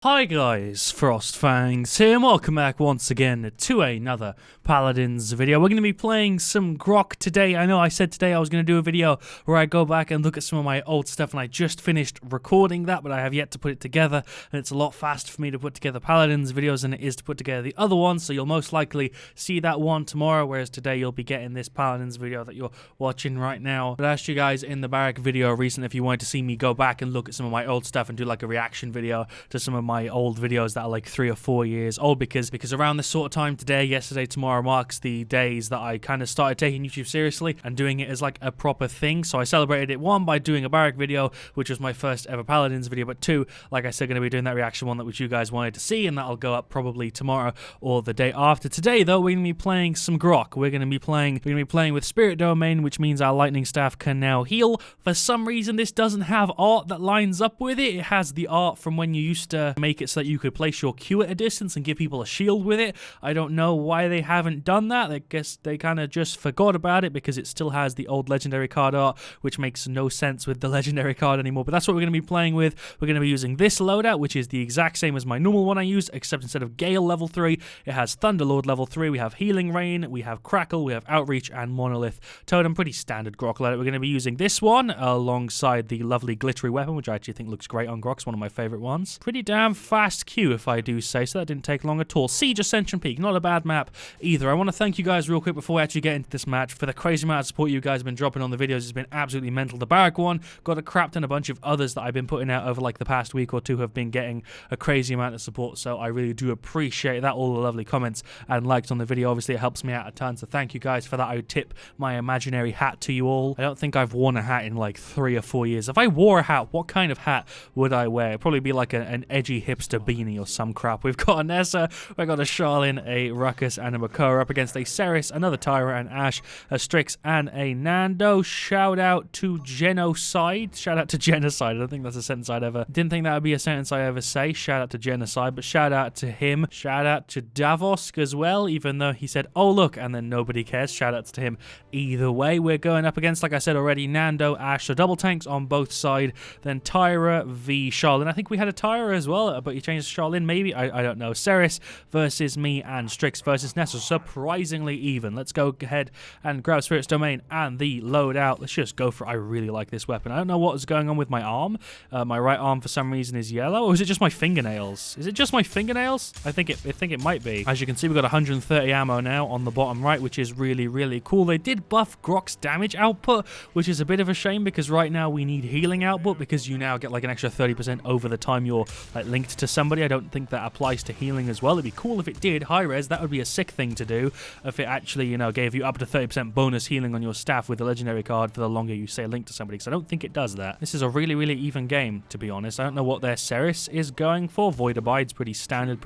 Hi guys, FrostFangs here, and welcome back once again to another Paladins video. We're going to be playing some Grohk today. I know I said today I was going to do a video where I go back and look at some of my old stuff, and I just finished recording that, but I have yet to put it together, and it's a lot faster for me to put together Paladins videos than it is to put together the other one, so you'll most likely see that one tomorrow, whereas today you'll be getting this Paladins video that you're watching right now. But I asked you guys in the barrack video recently if you wanted to see me go back and look at some of my old stuff and do like a reaction video to some of my old videos that are like 3 or 4 years old, because around this sort of time today, yesterday, tomorrow marks the days that I kind of started taking YouTube seriously and doing it as like a proper thing. So I celebrated it, one, by doing a barrack video, which was my first ever Paladins video, but two, like I said, going to be doing that reaction one that which you guys wanted to see, and that'll go up probably tomorrow or the day after. Today though, we're going to be playing some Grohk. We're going to be playing with Spirit Domain, which means our lightning staff can now heal. For some reason this doesn't have art that lines up with it. It has the art from when you used to make it so that you could place your Q at a distance and give people a shield with it. I don't know why they haven't done that. I guess they kind of just forgot about it because it still has the old legendary card art, which makes no sense with the legendary card anymore. But that's what we're going to be playing with. We're going to be using this loadout, which is the exact same as my normal one I use, except instead of Gale level 3, it has Thunderlord level 3. We have Healing Rain, we have Crackle, we have Outreach, and Monolith Totem. Pretty standard Grohk loadout. We're going to be using this one alongside the lovely glittery weapon, which I actually think looks great on Grohk. It's one of my favorite ones. Pretty damn fast Q, if I do say so. That didn't take long at all. Siege Ascension Peak, not a bad map either. I want to thank you guys real quick before we actually get into this match for the crazy amount of support you guys have been dropping on the videos. It's been absolutely mental. The barrack one got a crap ton, a bunch of others that I've been putting out over like the past week or two have been getting a crazy amount of support, so I really do appreciate that. All the lovely comments and likes on the video, obviously it helps me out a ton, so thank you guys for that. I would tip my imaginary hat to you all. I don't think I've worn a hat in like 3 or 4 years. If I wore a hat, what kind of hat would I wear? It'd probably be like an edgy hipster beanie or some crap. We've got a Nessa, we've got a Charlene, a Ruckus, and a Makoa up against a Ceres, another Tyra, an Ashe, a Strix, and a Nando. Shout out to Genocide. Shout out to Genocide. I don't think that's a sentence I'd ever... Didn't think that would be a sentence I ever say. Shout out to Genocide, but shout out to him. Shout out to Davos as well, even though he said, oh look, and then nobody cares. Shout outs to him. Either way, we're going up against, like I said already, Nando, Ashe, so double tanks on both sides, then Tyra v Charlene. I think we had a Tyra as well, but you changed to Charlene, maybe? I don't know. Ceres versus me, and Strix versus Nessa. Surprisingly even. Let's go ahead and grab Spirit's Domain and the loadout. Let's just go for it. I really like this weapon. I don't know what is going on with my arm. My right arm for some reason is yellow, or is it just my fingernails? Is it just my fingernails? I think it might be. As you can see, we've got 130 ammo now on the bottom right, which is really, really cool. They did buff Grohk's damage output, which is a bit of a shame because right now we need healing output because you now get like an extra 30% over the time you're like linked to somebody. I don't think that applies to healing as well. It'd be cool if it did. Hi-Rez, that would be a sick thing to do if it actually, you know, gave you up to 30% bonus healing on your staff with the legendary card for the longer you stay linked to somebody, because I don't think it does that. This is a really, really even game, to be honest. I don't know what their Ceres is going for. Void Abide's pretty standard.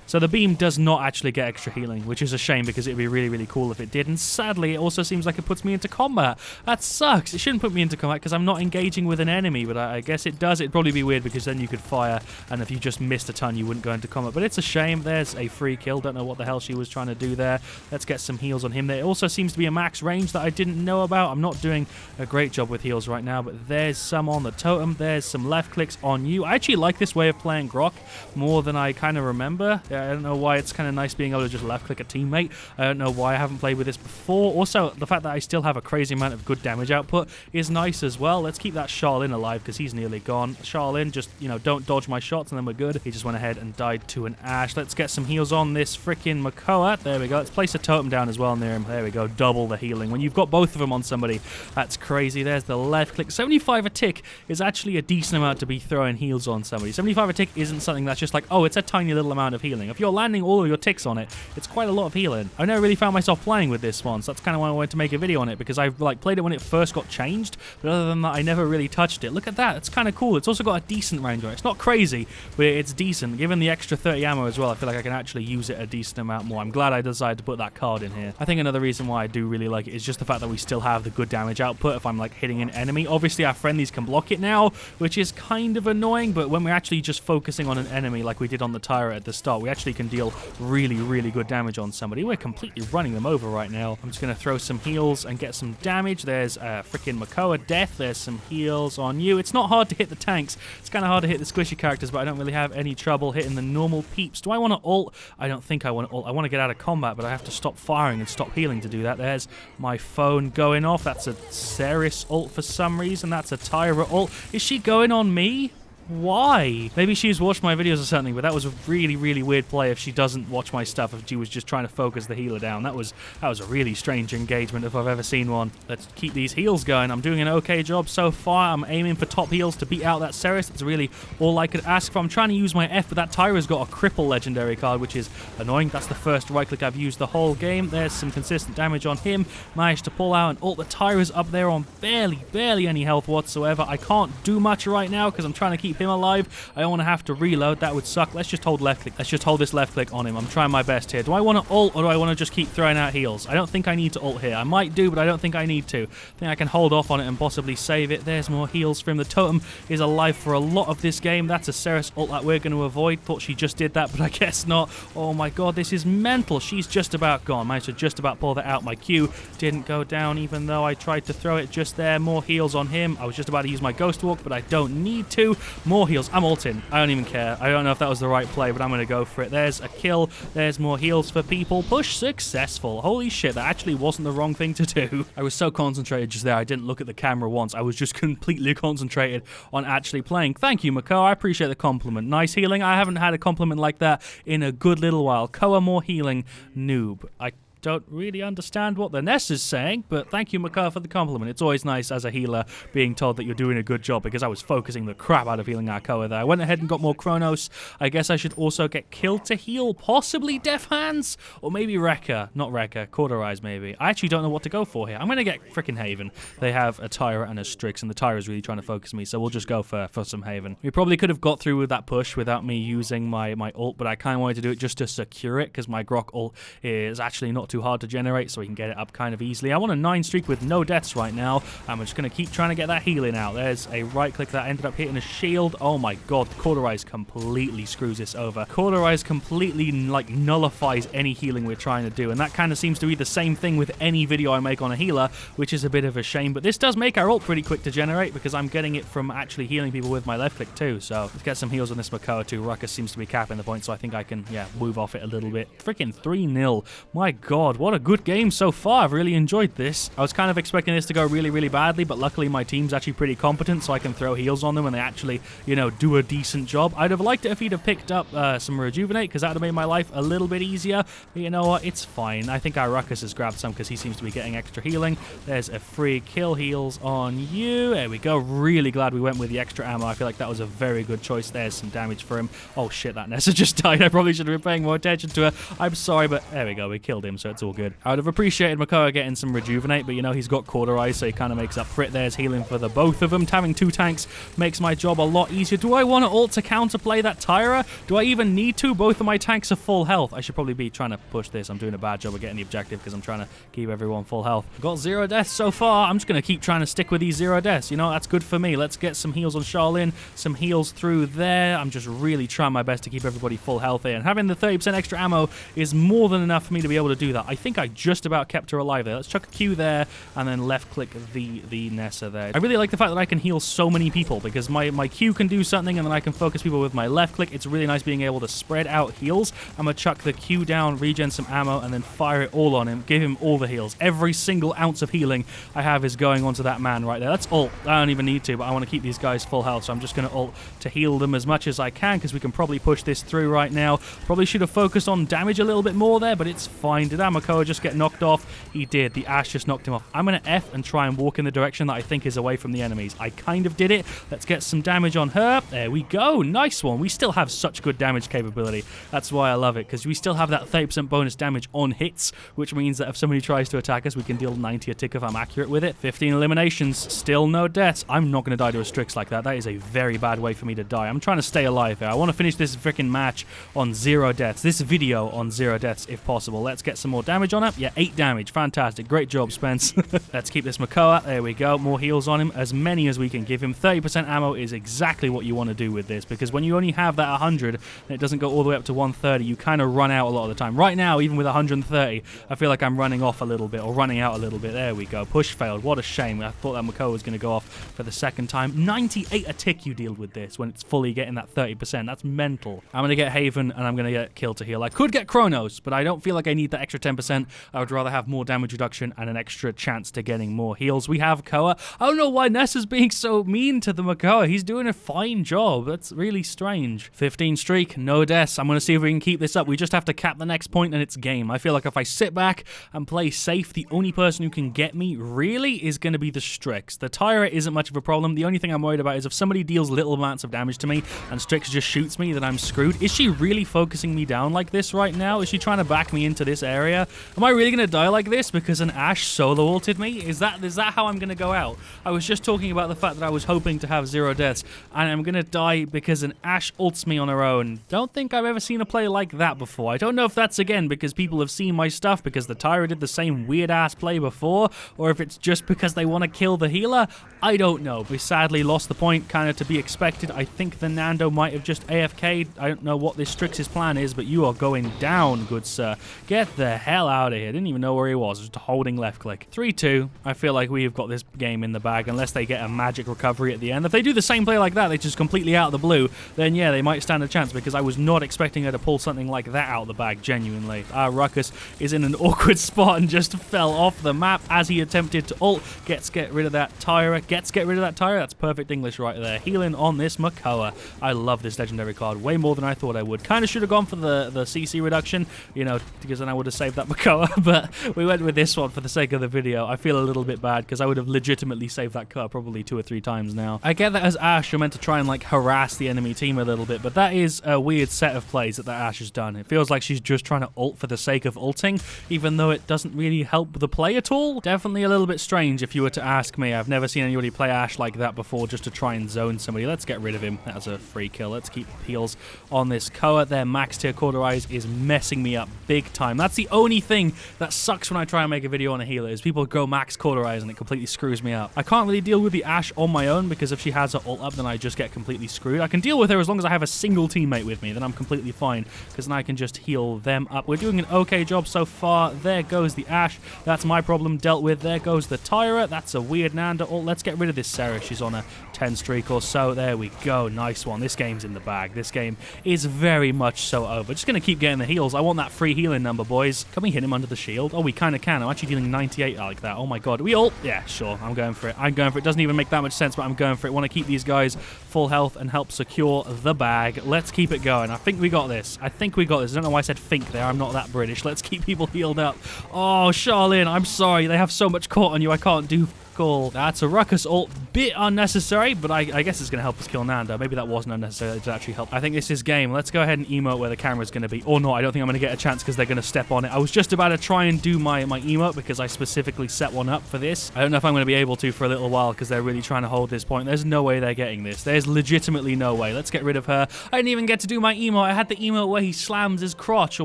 So the beam does not actually get extra healing, which is a shame because it'd be really, really cool if it did, and sadly it also seems like it puts me into combat. That sucks. It shouldn't put me into combat because I'm not engaging with an enemy, but I guess it does. It'd probably be weird because then you could fire, and if you just missed a ton you wouldn't go into combat, but it's a shame. There's a free kill. Don't know what the hell she was trying to do there. Let's get some heals on him. There also seems to be a max range that I didn't know about. I'm not doing a great job with heals right now, but there's some on the totem. There's some left clicks on you. I actually like this way of playing Grohk more than I kind of remember. I don't know why. It's kind of nice being able to just left click a teammate. I don't know why I haven't played with this before. Also, the fact that I still have a crazy amount of good damage output is nice as well. Let's keep that Charlene alive because he's nearly gone. Charlene, just, you know, don't dodge my shots and then we're good. He just went ahead and died to an Ashe. Let's get some heals on this freaking Makoa. There we go. Let's place a totem down as well near him. There we go. Double the healing. When you've got both of them on somebody, that's crazy. There's the left click. 75 a tick is actually a decent amount to be throwing heals on somebody. 75 a tick isn't something that's just like, oh, it's a tiny little amount of healing. If you're landing all of your ticks on it, it's quite a lot of healing. I never really found myself playing with this one, so that's kind of why I wanted to make a video on it, because I've like played it when it first got changed, but other than that, I never really touched it. Look at that. It's kind of cool. It's also got a decent range on it. It's not crazy, but it's decent. Given the extra 30 ammo as well, I feel like I can actually use it a decent amount more. I'm glad I decided to put that card in here. I think another reason why I do really like it is just the fact that we still have the good damage output if I'm like hitting an enemy. Obviously, our friendlies can block it now, which is kind of annoying, but when we're actually just focusing on an enemy like we did on the Tyra at the start, we actually can deal really, really good damage on somebody. We're completely running them over right now. I'm just going to throw some heals and get some damage. There's freaking Makoa death. There's some heals on you. It's not hard to hit the tanks. It's kind of hard to hit the squishy characters, but I don't don't really have any trouble hitting the normal peeps. Do I want to ult? I don't think I want to ult. I want to get out of combat, but I have to stop firing and stop healing to do that. There's my phone going off. That's a Ceres ult for some reason. That's a Tyra ult. Is she going on me? Why? Maybe she's watched my videos or something, but that was a really, really weird play if she doesn't watch my stuff, if she was just trying to focus the healer down. That was a really strange engagement if I've ever seen one. Let's keep these heals going. I'm doing an okay job so far. I'm aiming for top heals to beat out that Ceres. That's really all I could ask for. I'm trying to use my F, but that Tyra's got a cripple legendary card, which is annoying. That's the first right click I've used the whole game. There's some consistent damage on him. Managed to pull out an ult. The Tyra's up there on barely any health whatsoever. I can't do much right now because I'm trying to keep him alive. I don't want to have to reload. That would suck. Let's just hold left click. Let's just hold this left click on him. I'm trying my best here. Do I want to ult or do I want to just keep throwing out heals? I don't think I need to ult here. I might do, but I don't think I need to. I think I can hold off on it and possibly save it. There's more heals for him. The totem is alive for a lot of this game. That's a Ceres ult that we're going to avoid. Thought she just did that, but I guess not. Oh my god, this is mental. She's just about gone. Managed to just about pull that out. My Q didn't go down even though I tried to throw it just there. More heals on him. I was just about to use my Ghost Walk, but I don't need to. More heals. I'm ulting. I don't even care. I don't know if that was the right play, but I'm going to go for it. There's a kill. There's more heals for people. Push successful. Holy shit, that actually wasn't the wrong thing to do. I was so concentrated just there. I didn't look at the camera once. I was just completely concentrated on actually playing. Thank you, Mako. I appreciate the compliment. Nice healing. I haven't had a compliment like that in a good little while. Koa, more healing. Noob. I don't really understand what the Ness is saying, but thank you, Maka, for the compliment. It's always nice as a healer being told that you're doing a good job, because I was focusing the crap out of healing our Koa there. I went ahead and got more Chronos. I guess I should also get killed to heal, possibly Death Hands, or maybe Rekka. Not Rekka, Cauterize maybe. I actually don't know what to go for here. I'm going to get frickin' Haven. They have a Tyra and a Strix, and the Tyra's really trying to focus me, so we'll just go for some Haven. We probably could have got through with that push without me using my ult, but I kind of wanted to do it just to secure it, because my Grohk ult is actually not too hard to generate, so we can get it up kind of easily. I want a 9 streak with no deaths right now. I'm just going to keep trying to get that healing out. There's a right click that ended up hitting a shield. Oh my god, Cauterize completely screws this over. Cauterize completely like nullifies any healing we're trying to do, and that kind of seems to be the same thing with any video I make on a healer, which is a bit of a shame, but this does make our ult pretty quick to generate because I'm getting it from actually healing people with my left click too. So let's get some heals on this Makoa too. Ruckus seems to be capping the point, so I think I can, yeah, move off it a little bit. Freaking 3-0. My god, what a good game so far. I've really enjoyed this. I was kind of expecting this to go really, really badly, but luckily my team's actually pretty competent, so I can throw heals on them and they actually, you know, do a decent job. I'd have liked it if he'd have picked up some Rejuvenate, because that would have made my life a little bit easier, but you know what, it's fine. I think our Ruckus has grabbed some because he seems to be getting extra healing. There's a free kill heals on you. There we go. Really glad we went with the extra ammo. I feel like that was a very good choice. There's some damage for him. Oh shit, that Nessa just died. I probably should have been paying more attention to her. I'm sorry, but there we go. We killed him, so it's all good. I would have appreciated Makoa getting some Rejuvenate, but you know, he's got Cauterize, so he kind of makes up for it. There's healing for the both of them. Having 2 tanks makes my job a lot easier. Do I want to ult to counterplay that Tyra? Do I even need to? Both of my tanks are full health. I should probably be trying to push this. I'm doing a bad job of getting the objective because I'm trying to keep everyone full health. Got 0 deaths so far. I'm just going to keep trying to stick with these 0 deaths. You know, that's good for me. Let's get some heals on Charlene, some heals through there. I'm just really trying my best to keep everybody full health here, and having the 30% extra ammo is more than enough for me to be able to do that. I think I just about kept her alive there. Let's chuck a Q there and then left click the Nessa there. I really like the fact that I can heal so many people because my Q can do something and then I can focus people with my left click. It's really nice being able to spread out heals. I'm going to chuck the Q down, regen some ammo, and then fire it all on him. Give him all the heals. Every single ounce of healing I have is going onto that man right there. That's ult. I don't even need to, but I want to keep these guys full health, so I'm just going to ult to heal them as much as I can because we can probably push this through right now. Probably should have focused on damage a little bit more there, but it's fine. Did Amakoa just get knocked off? He did. The Ash just knocked him off. I'm going to F and try and walk in the direction that I think is away from the enemies. I kind of did it. Let's get some damage on her. There we go. Nice one. We still have such good damage capability. That's why I love it, because we still have that 30% bonus damage on hits, which means that if somebody tries to attack us, we can deal 90 a tick if I'm accurate with it. 15 eliminations. Still no deaths. I'm not going to die to a Strix like that. That is a very bad way for me to die. I'm trying to stay alive here. I want to finish this freaking match on 0 deaths. This video on 0 deaths if possible. Let's get some more damage on her. Yeah, 8 damage. Fantastic. Great job, Spence. Let's keep this Makoa. There we go. More heals on him. As many as we can give him. 30% ammo is exactly what you want to do with this, because when you only have that 100 and it doesn't go all the way up to 130, you kind of run out a lot of the time. Right now, even with 130, I feel like I'm running off a little bit, or running out a little bit. There we go. Push failed. What a shame. I thought that Makoa was going to go off for the second time. 98 a tick you deal with this when it's fully getting that 30%. That's mental. I'm going to get Haven, and I'm going to get Kill to heal. I could get Chronos, but I don't feel like I need that extra 10%. I would rather have more damage reduction and an extra chance to getting more heals. We have Koa. I don't know why Nessa's being so mean to the Makoa. He's doing a fine job. That's really strange. 15 streak, no deaths. I'm going to see if we can keep this up. We just have to cap the next point and it's game. I feel like if I sit back and play safe, the only person who can get me really is going to be the Strix. The Tyra isn't much of a problem. The only thing I'm worried about is if somebody deals little amounts of damage to me and Strix just shoots me, then I'm screwed. Is she really focusing me down like this right now? Is she trying to back me into this area? Am I really going to die like this because an Ashe solo ulted me? Is that how I'm going to go out? I was just talking about the fact that I was hoping to have 0 deaths, and I'm going to die because an Ashe ults me on her own. Don't think I've ever seen a play like that before. I don't know if that's, again, because people have seen my stuff because the Tyra did the same weird-ass play before, or if it's just because they want to kill the healer. I don't know. We sadly lost the point, kind of to be expected. I think the Nando might have just AFK'd. I don't know what this Strix's plan is, but you are going down, good sir. Get the hell out of here. Didn't even know where he was. Just holding left click. 3-2. I feel like we've got this game in the bag, unless they get a magic recovery at the end. If they do the same play like that, they just completely out of the blue, then yeah, they might stand a chance, because I was not expecting her to pull something like that out of the bag, genuinely. Ruckus is in an awkward spot and just fell off the map as he attempted to ult. Get rid of that Tyra. Get rid of that Tyra. That's perfect English right there. Healing on this Makoa. I love this legendary card way more than I thought I would. Kind of should have gone for the CC reduction, you know, because then I would have saved that Makoa, but we went with this one for the sake of the video. I feel a little bit bad because I would have legitimately saved that cut probably 2 or 3 times now. I get that as Ashe, you're meant to try and like harass the enemy team a little bit, but that is a weird set of plays that Ashe has done. It feels like she's just trying to ult for the sake of ulting, even though it doesn't really help the play at all. Definitely a little bit strange if you were to ask me. I've never seen anybody play Ashe like that before, just to try and zone somebody. Let's get rid of him. That's a free kill. Let's keep heals on this Koa. Their max tier Cauterize is messing me up big time. That's the only thing that sucks when I try and make a video on a healer, is people go max Cauterize and it completely screws me up. I can't really deal with the Ashe on my own, because if she has her ult up, then I just get completely screwed. I can deal with her as long as I have a single teammate with me, then I'm completely fine, because then I can just heal them up. We're doing an okay job so far. There goes the Ashe. That's my problem dealt with. There goes the Tyra. That's a weird Nanda ult. Let's get rid of this Sarah. She's on a 10 streak or so. There we go. Nice one. This game's in the bag. This game is very much so over. Just going to keep getting the heals. I want that free healing number, boys. Can we hit him under the shield? Oh, we kind of can. I'm actually dealing 98 like that. Oh my god. We ult? Yeah, sure. I'm going for it. I'm going for it. Doesn't even make that much sense, but I'm going for it. Want to keep these guys full health and help secure the bag. Let's keep it going. I think we got this. I think we got this. I don't know why I said think there. I'm not that British. Let's keep people healed up. Oh, Charlene, I'm sorry. They have so much caught on you. I can't do cool. That's a Ruckus ult. Bit unnecessary, but I guess it's going to help us kill Nanda. Maybe that wasn't unnecessary. It actually helped. I think this is game. Let's go ahead and emote where the camera's going to be. Or not. I don't think I'm going to get a chance because they're going to step on it. I was just about to try and do my emote because I specifically set one up for this. I don't know if I'm going to be able to for a little while because they're really trying to hold this point. There's no way they're getting this. There's legitimately no way. Let's get rid of her. I didn't even get to do my emote. I had the emote where he slams his crotch or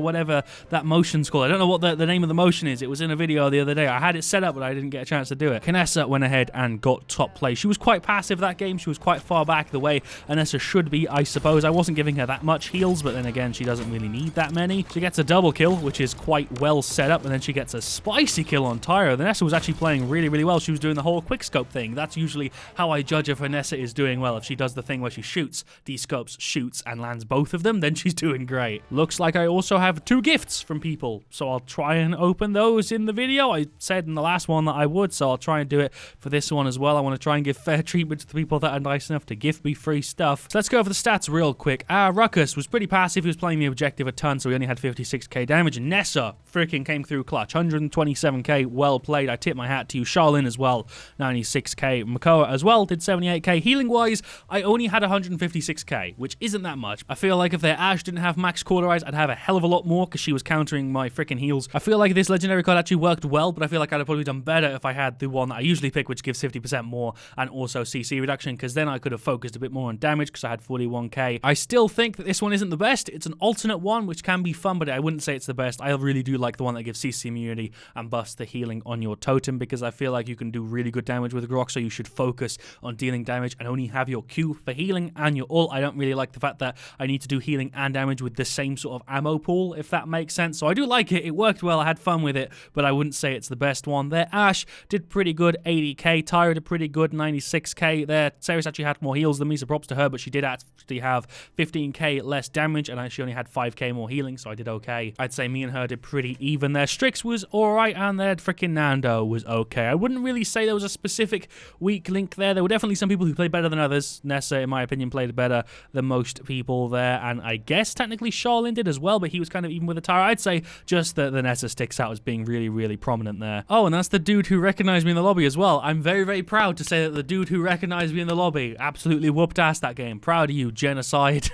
whatever that motion's called. I don't know what the name of the motion is. It was in a video the other day. I had it set up, but I didn't get a chance to do it. Kinessa went ahead and got top play. She was quite passive that game. She was quite far back the way Anessa should be, I suppose. I wasn't giving her that much heals, but then again, she doesn't really need that many. She gets a double kill, which is quite well set up, and then she gets a spicy kill on Tyra. Nessa was actually playing really, really well. She was doing the whole quickscope thing. That's usually how I judge if Nessa is doing well. If she does the thing where she shoots, descopes, shoots, and lands both of them, then she's doing great. Looks like I also have 2 gifts from people, so I'll try and open those in the video. I said in the last one that I would, so I'll try and do it for this one as well. I want to try and give fair treatment to the people that are nice enough to gift me free stuff. So let's go over the stats real quick. Ruckus was pretty passive. He was playing the objective a ton, so he only had 56k damage. And Nessa freaking came through clutch. 127k, well played. I tip my hat to you. Charlene as well, 96k. Makoa as well did 78k. Healing-wise, I only had 156k, which isn't that much. I feel like if their Ashe didn't have max Cauterize, I'd have a hell of a lot more because she was countering my freaking heals. I feel like this legendary card actually worked well, but I feel like I'd have probably done better if I had the one that I usually pick, which gives 50% more and also CC reduction, because then I could have focused a bit more on damage because I had 41k. I still think that this one isn't the best. It's an alternate one, which can be fun, but I wouldn't say it's the best. I really do like the one that gives CC immunity and busts the healing on your totem, because I feel like you can do really good damage with Grohk, so you should focus on dealing damage and only have your Q for healing and your ult. I don't really like the fact that I need to do healing and damage with the same sort of ammo pool, if that makes sense. So I do like it. It worked well. I had fun with it, but I wouldn't say it's the best one. There, Ashe did pretty good, 80k. Tyra did pretty good, 96k. There, Seris actually had more heals than me, so props to her, but she did actually have 15k less damage, and she only had 5k more healing, so I did okay. I'd say me and her did pretty even there. Strix was alright, and there freaking Nando was okay. I wouldn't really say there was a specific weak link there. There were definitely some people who played better than others. Nessa, in my opinion, played better than most people there, and I guess technically Charlene did as well, but he was kind of even with the Tyra. I'd say just that the Nessa sticks out as being really, really prominent there. Oh, and that's the dude who recognized me in the lobby as well. I'm very, very proud to say that the dude who recognized me in the lobby absolutely whooped ass that game. Proud of you, Genocide.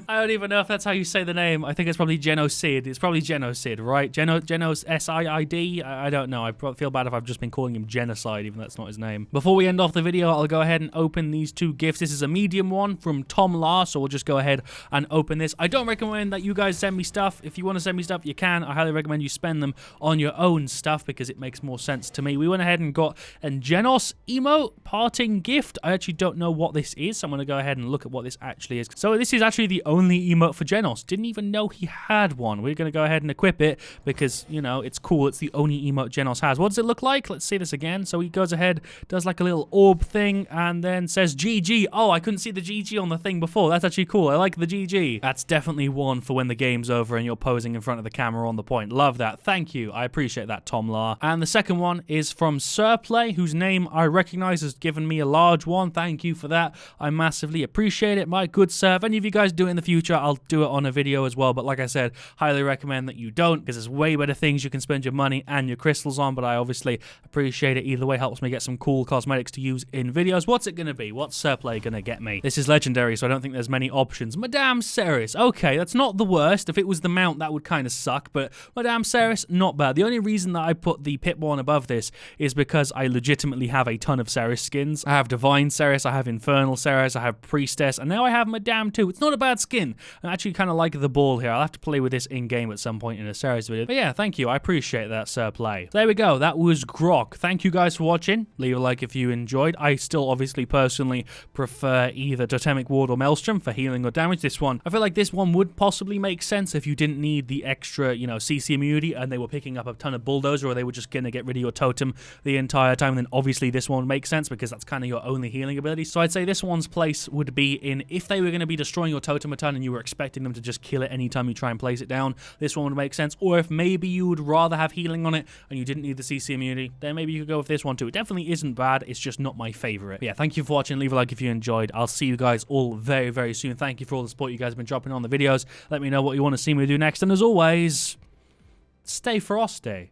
I don't even know if that's how you say the name. I think it's probably Genocid. It's probably Genocid, right? Genos S-I-I-D? I don't know. I feel bad if I've just been calling him Genocide, even though that's not his name. Before we end off the video, I'll go ahead and open these two gifts. This is a medium one from Tom La, so we'll just go ahead and open this. I don't recommend that you guys send me stuff. If you want to send me stuff, you can. I highly recommend you spend them on your own stuff because it makes more sense to me. We went ahead and got a Genos emote parting gift. I actually don't know what this is, so I'm going to go ahead and look at what this actually is. So this is actually the only emote for Genos. Didn't even know he had one. We're going to go ahead and equip it because, you know, it's cool. It's the only emote Genos has. What does it look like? Let's see this again. So he goes ahead, does like a little orb thing, and then says GG. Oh, I couldn't see the GG on the thing before. That's actually cool. I like the GG. That's definitely one for when the game's over and you're posing in front of the camera on the point. Love that. Thank you. I appreciate that, Tom La. And the second one is from Sirplay, whose name I recognize has given me a large one. Thank you for that. I massively appreciate it, my good sir. If any of you guys do it in the future, I'll do it on a video as well. But like I said, highly recommend that you don't, because there's way better things you can spend your money and your crystals on. But I obviously appreciate it either way. Helps me get some cool cosmetics to use in videos. What's it going to be? What's Sirplay going to get me? This is legendary, so I don't think there's many options. Madame Ceres. Okay, that's not the worst. If it was the mount, that would kind of suck. But Madame Ceres, not bad. The only reason that I put the Pip one above this is because I legitimately have a ton of Ceres skins. I have Divine Ceres, I have Infernal Ceres, I have Priestess, and now I have Madame too. It's not a bad skin. I actually kind of like the ball here. I'll have to play with this in-game at some point in a Ceres video. But yeah, thank you. I appreciate that, Sirplay. There we go. That was Grohk. Thank you guys for watching. Leave a like if you enjoyed. I still obviously personally prefer either Totemic Ward or Maelstrom for healing or damage. This one, I feel like this one would possibly make sense if you didn't need the extra, you know, CC immunity and they were picking up a ton of Bulldozer, or they were just going to get rid of your totem the entire time. Then obviously this one would make sense because that's kind of your only healing ability. So I'd say this one's place would be in if they were going to be destroying your totem a ton and you were expecting them to just kill it anytime you try and place it down, this one would make sense. Or if maybe you would rather have healing on it and you didn't need the CC immunity, then maybe you could go with this one too. It definitely isn't bad. It's just not my favorite. But yeah, thank you for watching. Leave a like if you enjoyed. I'll see you guys all very, very soon. Thank you for all the support you guys have been dropping on the videos. Let me know what you want to see me do next. And as always, stay frosty.